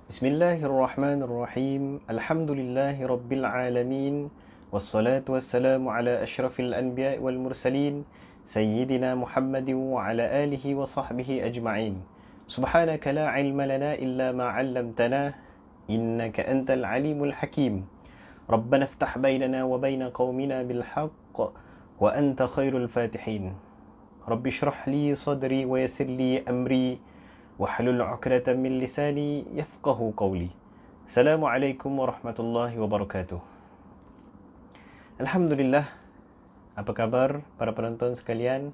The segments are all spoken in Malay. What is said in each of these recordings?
Bismillahirrahmanirrahim. Alhamdulillahi rabbil alamin. Wassalatu wassalamu ala asyrafil anbiya'i wal mursalin Sayyidina Muhammadin wa ala alihi wa sahbihi ajma'in. Subhanaka la ilma lana illa ma 'allamtana innaka antal alimul hakim. Rabbana iftah bainana wa baina qaumina bil haqq wa anta khairul fatihin. Rabbi shrah li sadri wa yassir li amri wahlul 'uqdatam min lisani yafqahu qawli. Assalamualaikum warahmatullahi wabarakatuh. Alhamdulillah. Apa khabar para penonton sekalian?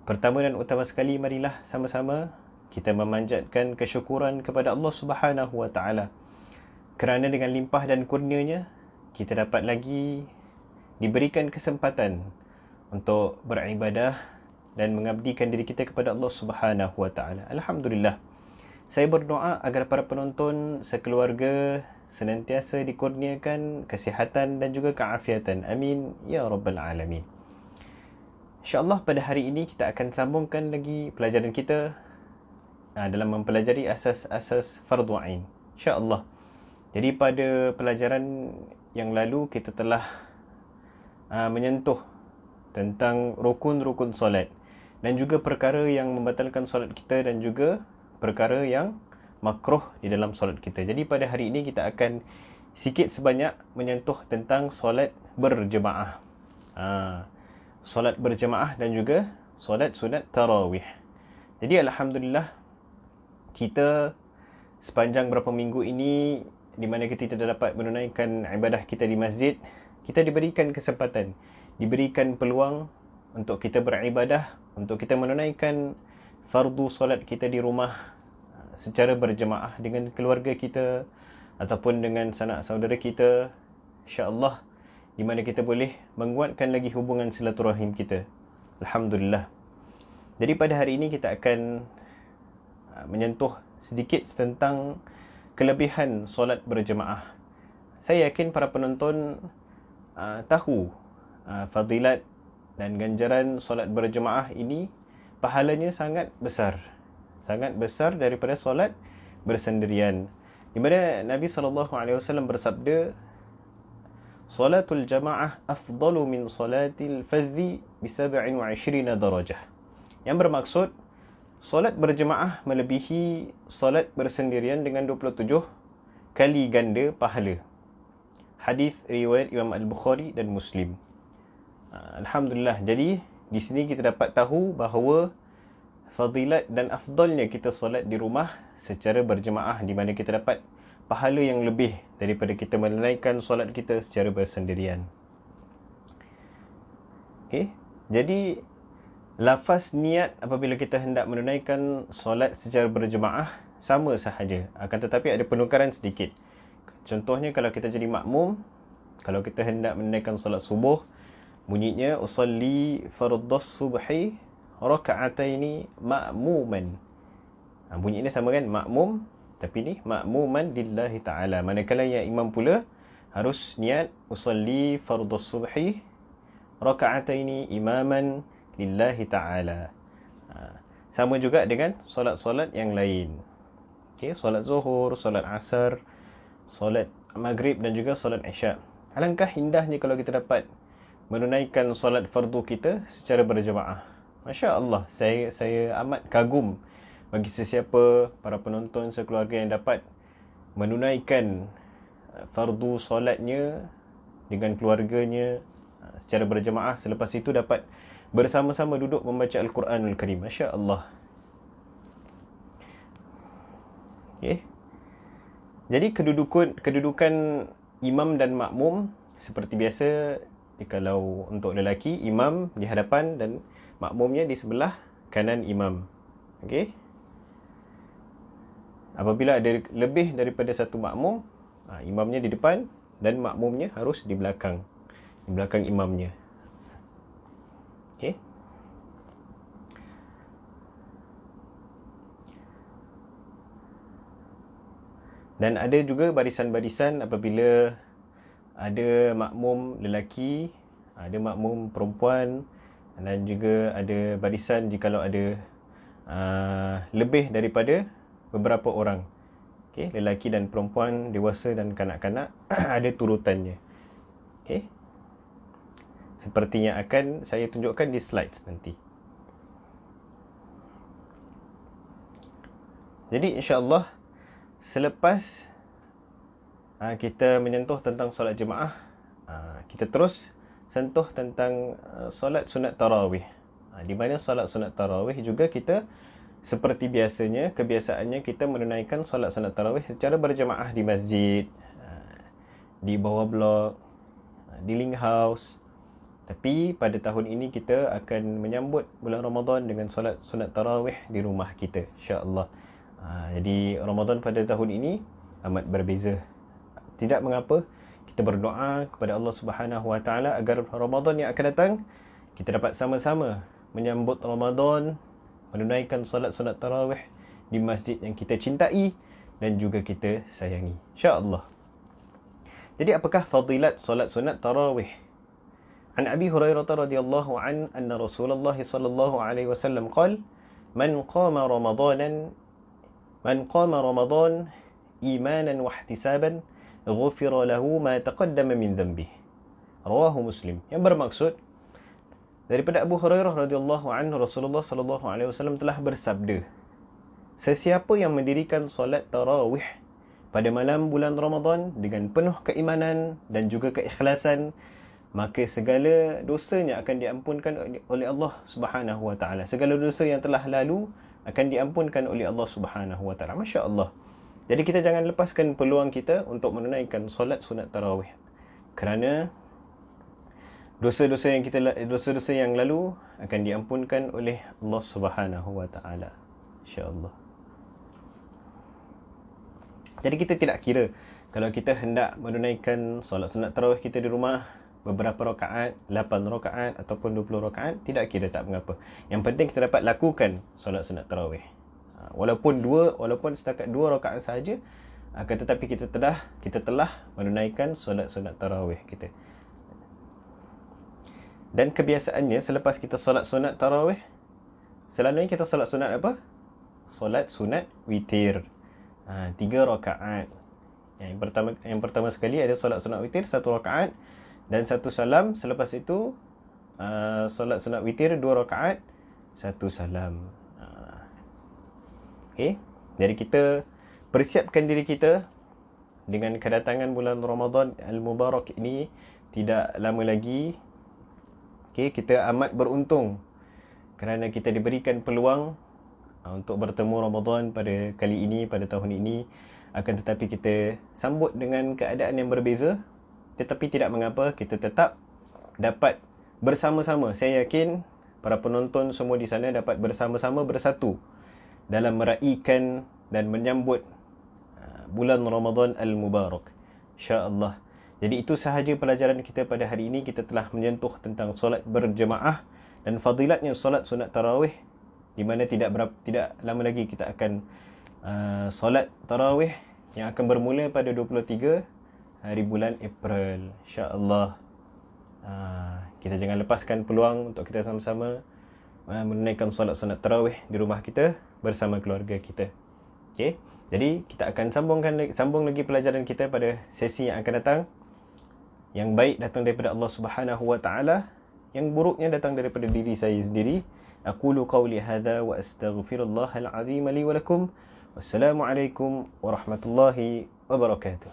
Pertama dan utama sekali, marilah sama-sama kita memanjatkan kesyukuran kepada Allah Subhanahu wa taala. Kerana dengan limpah dan kurnianya kita dapat lagi diberikan kesempatan untuk beribadah dan mengabdikan diri kita kepada Allah Subhanahu wa taala. Alhamdulillah. Saya berdoa agar para penonton sekeluarga senantiasa dikurniakan kesihatan dan juga keafiatan. Amin ya rabbal alamin. InsyaAllah pada hari ini kita akan sambungkan lagi pelajaran kita dalam mempelajari asas-asas fardu ain. InsyaAllah. Jadi pada pelajaran yang lalu kita telah menyentuh tentang rukun-rukun solat dan juga perkara yang membatalkan solat kita dan juga perkara yang makruh di dalam solat kita. Jadi pada hari ini kita akan sikit sebanyak menyentuh tentang solat berjemaah. Solat berjemaah dan juga solat sunat tarawih. Jadi alhamdulillah kita sepanjang berapa minggu ini di mana kita tidak dapat menunaikan ibadah kita di masjid, kita diberikan kesempatan, diberikan peluang untuk kita beribadah, untuk kita menunaikan fardu solat kita di rumah secara berjemaah dengan keluarga kita ataupun dengan sanak saudara kita, insya-Allah, di mana kita boleh menguatkan lagi hubungan silaturahim kita. Alhamdulillah. Jadi pada hari ini kita akan menyentuh sedikit tentang kelebihan solat berjemaah. Saya yakin para penonton tahu fadilat dan ganjaran solat berjemaah ini pahalanya sangat besar daripada solat bersendirian. Di mana Nabi SAW bersabda, "Salatul jamaah afdalu min salatil fadhi bi 27 darajah." Yang bermaksud solat berjemaah melebihi solat bersendirian dengan 27 kali ganda pahala. Hadis riwayat Imam Al-Bukhari dan Muslim. Alhamdulillah. Jadi di sini kita dapat tahu bahawa fadilat dan afdalnya kita solat di rumah secara berjemaah, di mana kita dapat pahala yang lebih daripada kita menunaikan solat kita secara bersendirian. Okey. Jadi lafaz niat apabila kita hendak menunaikan solat secara berjemaah sama sahaja, akan tetapi ada penukaran sedikit. Contohnya kalau kita jadi makmum, kalau kita hendak menunaikan solat subuh, bunyinya usalli fardhas subhi raka'ataini ma'muman. Bunyi ini sama kan, makmum, tapi ni ma'muman lillahi ta'ala. Manakala yang imam pula harus niat usalli fardhas subhi raka'ataini imaman lillahi ta'ala. Sama juga dengan solat-solat yang lain. Okay, solat zuhur, solat asar, solat maghrib dan juga solat isyak. Alangkah indahnya kalau kita dapat menunaikan solat fardu kita secara berjemaah. Masya Allah, saya amat kagum bagi sesiapa para penonton sekeluarga yang dapat menunaikan fardu solatnya dengan keluarganya secara berjemaah, selepas itu dapat bersama-sama duduk membaca Al-Quranul Karim. Masya Allah. Okay. Jadi kedudukan imam dan makmum seperti biasa. Kalau untuk lelaki, imam di hadapan dan makmumnya di sebelah kanan imam. Okey. Apabila ada lebih daripada satu makmum, imamnya di depan dan makmumnya harus di belakang imamnya. Okey. Dan ada juga barisan-barisan apabila ada makmum lelaki, ada makmum perempuan, dan juga ada barisan jikalau ada lebih daripada beberapa orang. Okay, lelaki dan perempuan, dewasa dan kanak-kanak ada turutannya. Okay, seperti yang akan saya tunjukkan di slides nanti. Jadi insya-Allah selepas kita menyentuh tentang solat jemaah, kita terus sentuh tentang solat sunat tarawih. Di mana solat sunat tarawih juga kita seperti biasanya, kebiasaannya kita menunaikan solat sunat tarawih secara berjemaah di masjid, di bawah blok, di link house. Tapi pada tahun ini kita akan menyambut bulan Ramadan dengan solat sunat tarawih di rumah kita, insya-Allah. Jadi Ramadan pada tahun ini amat berbeza. Tidak mengapa, kita berdoa kepada Allah Subhanahu Wa Taala agar Ramadan yang akan datang kita dapat sama-sama menyambut Ramadan, menunaikan solat sunat tarawih di masjid yang kita cintai dan juga kita sayangi, insya-Allah. Jadi apakah fadilat solat sunat tarawih? An Abi Hurairah radhiyallahu an anna Rasulullah sallallahu alaihi wasallam qala man qama Ramadan imanan wa ihtisaban ghufira lahu ma taqaddama min dhanbih. Rawahu Muslim. Yang bermaksud daripada Abu Hurairah radhiyallahu anhu, Rasulullah sallallahu alaihi wasallam telah bersabda, sesiapa yang mendirikan solat tarawih pada malam bulan Ramadan dengan penuh keimanan dan juga keikhlasan, maka segala dosanya akan diampunkan oleh Allah Subhanahu wa taala. Segala dosa yang telah lalu akan diampunkan oleh Allah Subhanahu wa taala. Masya-Allah. Jadi kita jangan lepaskan peluang kita untuk menunaikan solat sunat tarawih. Kerana dosa-dosa yang lalu akan diampunkan oleh Allah Subhanahu wa taala. Insya-Allah. Jadi kita tidak kira kalau kita hendak menunaikan solat sunat tarawih kita di rumah beberapa rakaat, 8 rakaat ataupun 20 rakaat, tidak kira, tak mengapa. Yang penting kita dapat lakukan solat sunat tarawih. Walaupun setakat 2 rakaat sahaja, akan tetapi kita telah menunaikan solat sunat tarawih kita. Dan kebiasaannya selepas kita solat sunat tarawih, selalunya kita solat sunat apa? Solat sunat witir. 3 rakaat. Yang pertama sekali ada solat sunat witir 1 rakaat dan 1 salam. Selepas itu solat sunat witir 2 rakaat, 1 salam. Okay. Jadi kita persiapkan diri kita dengan kedatangan bulan Ramadan Al-Mubarak ini tidak lama lagi. Okay, kita amat beruntung kerana kita diberikan peluang untuk bertemu Ramadan pada kali ini, pada tahun ini. Akan tetapi kita sambut dengan keadaan yang berbeza. Tetapi tidak mengapa, kita tetap dapat bersama-sama. Saya yakin para penonton semua di sana dapat bersama-sama bersatu dalam meraihkan dan menyambut bulan Ramadan Al-Mubarak, insya-Allah. Jadi itu sahaja pelajaran kita pada hari ini. Kita telah menyentuh tentang solat berjemaah dan fadilatnya solat sunat tarawih, di mana tidak lama lagi kita akan solat tarawih yang akan bermula pada 23 hari bulan April, insya-Allah. Kita jangan lepaskan peluang untuk kita sama-sama menunaikan solat sunat tarawih di rumah kita bersama keluarga kita. Okey, jadi kita akan sambung lagi pelajaran kita pada sesi yang akan datang. Yang baik datang daripada Allah Subhanahu wa taala, yang buruknya datang daripada diri saya sendiri. Aqulu qawli hadza wa astaghfirullahal azim li wa lakum. Wassalamualaikum warahmatullahi wabarakatuh.